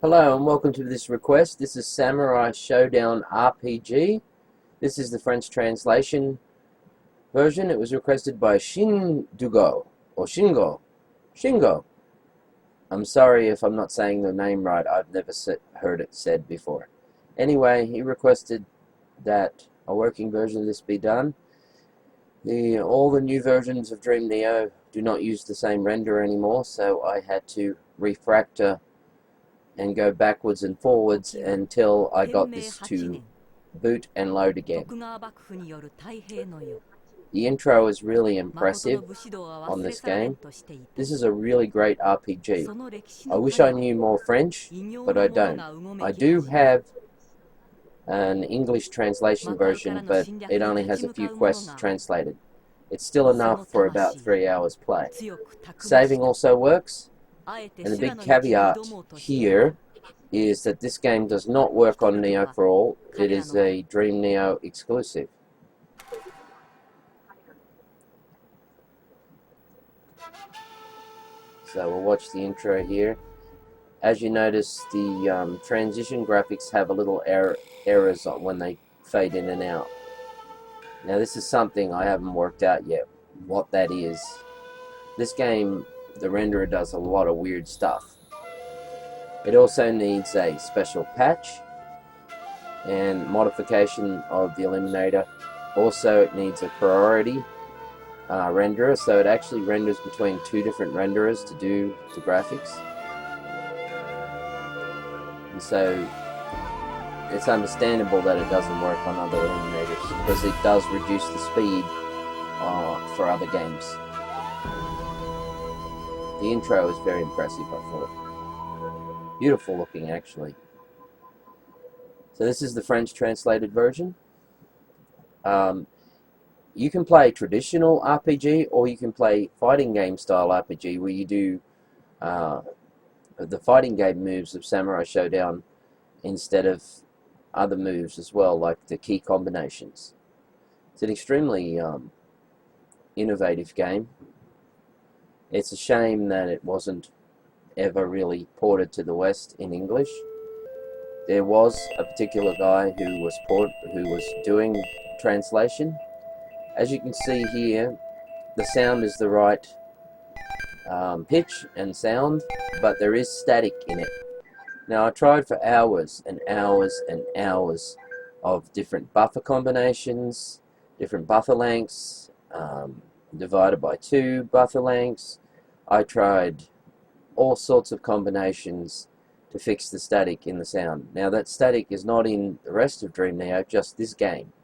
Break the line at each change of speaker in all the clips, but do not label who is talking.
Hello and welcome to this request. This is Samurai Shodown RPG. This is the French translation version. It was requested by ShindouGo or Shingo. I'm sorry if I'm not saying the name right. I've never heard it said before. Anyway, he requested that a working version of this be done. All the new versions of Dreamneo do not use the same render anymore, so I had to refactor and go backwards and forwards until I got this to boot and load again. The intro is really impressive on this game. This is a really great RPG. I wish I knew more French, but I don't. I do have an English translation version, but it only has a few quests translated. It's still enough for about 3 hours play. Saving also works. And the big caveat here is that this game does not work on Neo for All. It is a Dreamneo exclusive. So we'll watch the intro here. As you notice, the transition graphics have a little errors on when they fade in and out. Now this is something I haven't worked out yet, what that is. This game, the renderer does a lot of weird stuff. It also needs a special patch and modification of the eliminator. Also, it needs a priority renderer, so it actually renders between two different renderers to do the graphics. And so it's understandable that it doesn't work on other eliminators because it does reduce the speed for other games. The intro is very impressive, I thought. Beautiful looking, actually. So this is the French translated version. You can play traditional RPG, or you can play fighting game style RPG, where you do the fighting game moves of Samurai Shodown instead of other moves as well, like the key combinations. It's an extremely innovative game. It's a shame that it wasn't ever really ported to the West in English. There was a particular guy who was doing translation. As you can see here, the sound is the right pitch and sound, but there is static in it. Now I tried for hours and hours and hours of different buffer combinations, different buffer lengths, divided by 2 buffer lengths. I tried all sorts of combinations to fix the static in the sound. Now that static is not in the rest of Dreamneo, just this game.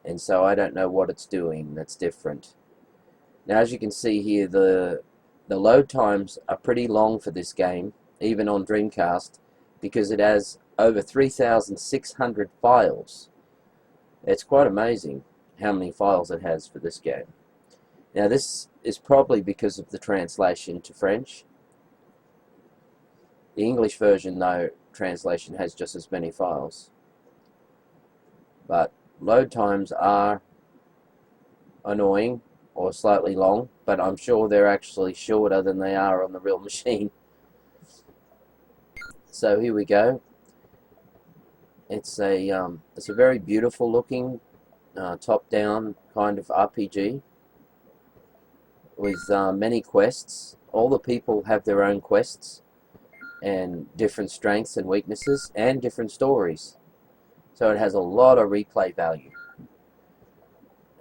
And so I don't know what it's doing that's different. Now as you can see here, the load times are pretty long for this game, even on Dreamcast, because it has over 3,600 files. It's quite amazing how many files it has for this game. Now this is probably because of the translation to French. The English version, though, translation has just as many files. But load times are annoying or slightly long, but I'm sure they're actually shorter than they are on the real machine. So here we go. It's a very beautiful looking top-down kind of RPG with many quests. All the people have their own quests and different strengths and weaknesses and different stories. So it has a lot of replay value.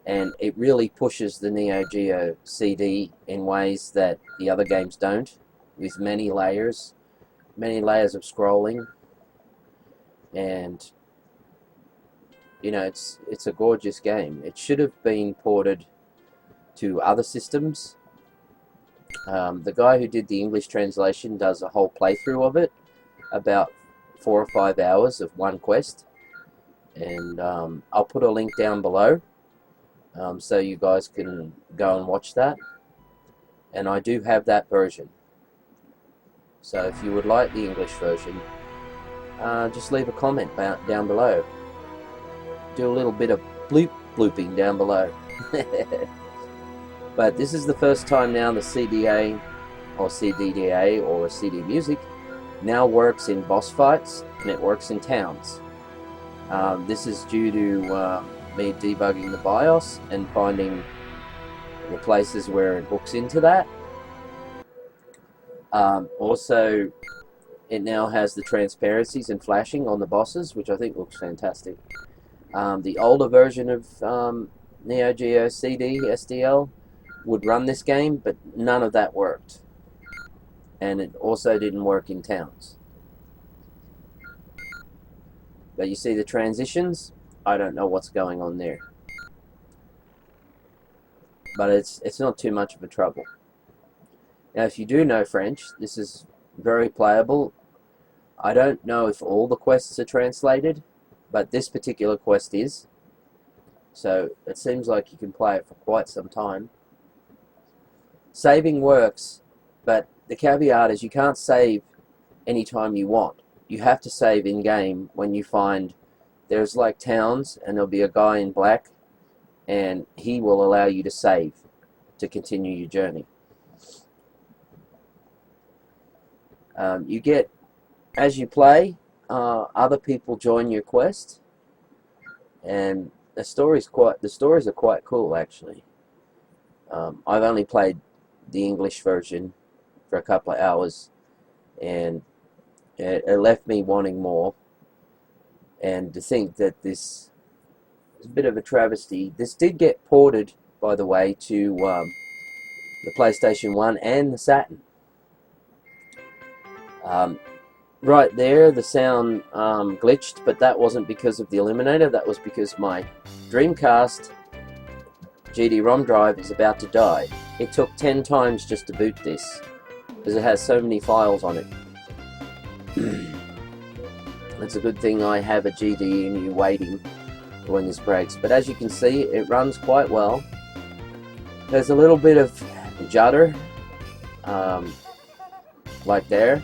And it really pushes the Neo Geo CD in ways that the other games don't, with many layers of scrolling. And you know, it's a gorgeous game. It should have been ported to other systems. The guy who did the English translation does a whole playthrough of it, about 4 or 5 hours of one quest, and I'll put a link down below so you guys can go and watch that. And I do have that version, so if you would like the English version, just leave a comment down below. Do a little bit of blooping down below. But this is the first time now the CDA or CDDA or CD Music now works in boss fights and it works in towns. This is due to me debugging the BIOS and finding the places where it hooks into that. Also, it now has the transparencies and flashing on the bosses, which I think looks fantastic. The older version of Neo Geo CD SDL would run this game, but none of that worked. And it also didn't work in towns. But you see the transitions? I don't know what's going on there. But it's not too much of a trouble. Now, if you do know French, this is very playable. I don't know if all the quests are translated, but this particular quest is. So it seems like you can play it for quite some time. Saving works, but the caveat is you can't save anytime you want. You have to save in-game when you find there's like towns and there'll be a guy in black and he will allow you to save to continue your journey. You get, as you play, other people join your quest, and the stories are quite cool actually. I've only played the English version for a couple of hours, and it left me wanting more. And to think that this is a bit of a travesty. This did get ported, by the way, to the PlayStation 1 and the Saturn. Right there, the sound glitched, but that wasn't because of the Eliminator. That was because my Dreamcast GD-ROM drive is about to die. It took 10 times just to boot this, because it has so many files on it. It's a good thing I have a GD-EMU waiting for when this breaks. But as you can see, it runs quite well. There's a little bit of judder, like there,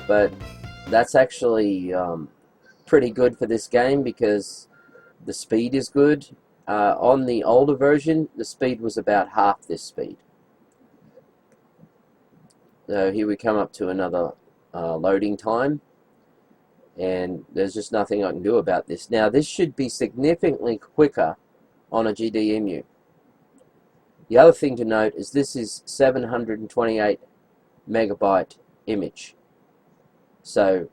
but that's actually pretty good for this game because the speed is good. On the older version, the speed was about half this speed. So here we come up to another loading time, and there's just nothing I can do about this. Now this should be significantly quicker on a GD-EMU. The other thing to note is this is 728 megabyte image. So,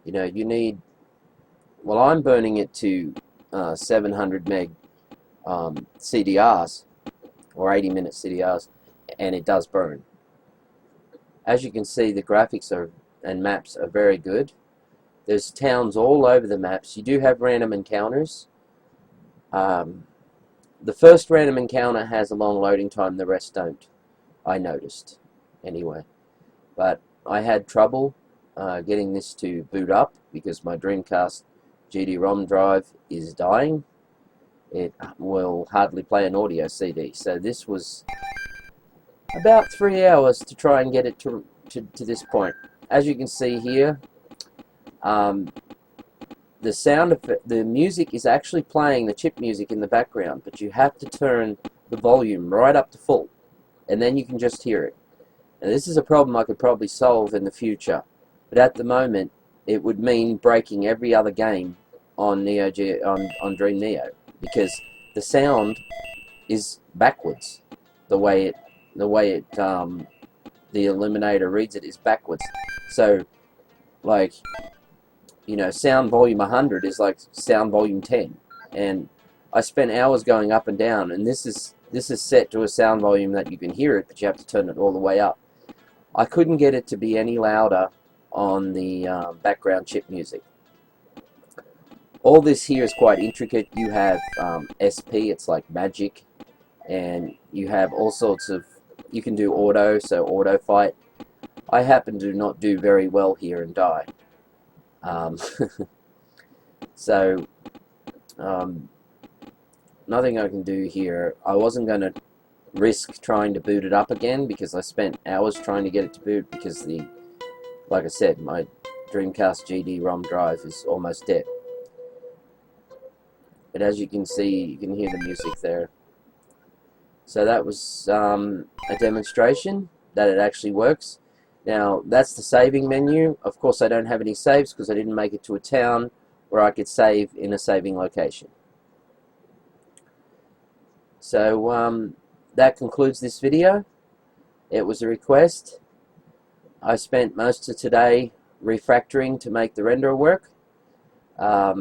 you know, you need, well, I'm burning it to 700 meg CDRs, or 80-minute CDRs, and it does burn. As you can see, the graphics and maps are very good. There's towns all over the maps. You do have random encounters. The first random encounter has a long loading time, the rest don't, I noticed, anyway. But I had trouble getting this to boot up because my Dreamcast GD-ROM drive is dying. It will hardly play an audio CD. So this was about 3 hours to try and get it to this point. As you can see here, the sound of the music is actually playing the chip music in the background, but you have to turn the volume right up to full, and then you can just hear it. And this is a problem I could probably solve in the future, but at the moment it would mean breaking every other game on on Dreamneo, because the sound is backwards. The way the Eliminator reads it is backwards. So, like, you know, sound volume 100 is like sound volume 10, and I spent hours going up and down, and this is set to a sound volume that you can hear it, but you have to turn it all the way up. I couldn't get it to be any louder on the background chip music. All this here is quite intricate. You have SP, it's like magic, and you have all sorts of, you can do auto, so auto fight. I happen to not do very well here and die. So, nothing I can do here. I wasn't going to risk trying to boot it up again because I spent hours trying to get it to boot because like I said, my Dreamcast GD-ROM drive is almost dead. But as you can see, you can hear the music there. So that was a demonstration that it actually works. Now that's the saving menu. Of course I don't have any saves because I didn't make it to a town where I could save in a saving location. So that concludes this video. It was a request. I spent most of today refactoring to make the renderer work. I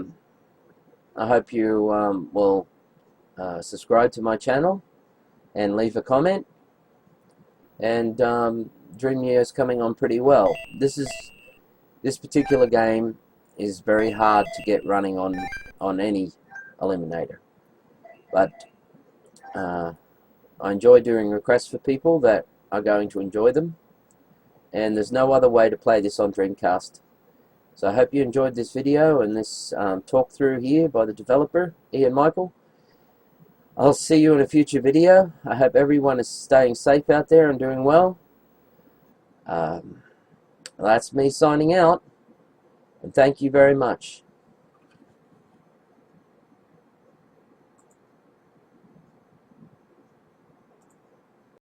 hope you will subscribe to my channel and leave a comment. And Dreamneo is coming on pretty well. This particular game is very hard to get running on any eliminator, but I enjoy doing requests for people that are going to enjoy them, and there's no other way to play this on Dreamcast. So I hope you enjoyed this video and this talk through here by the developer Ian Micheal. I'll see you in a future video. I hope everyone is staying safe out there and doing well. That's me signing out, and thank you very much.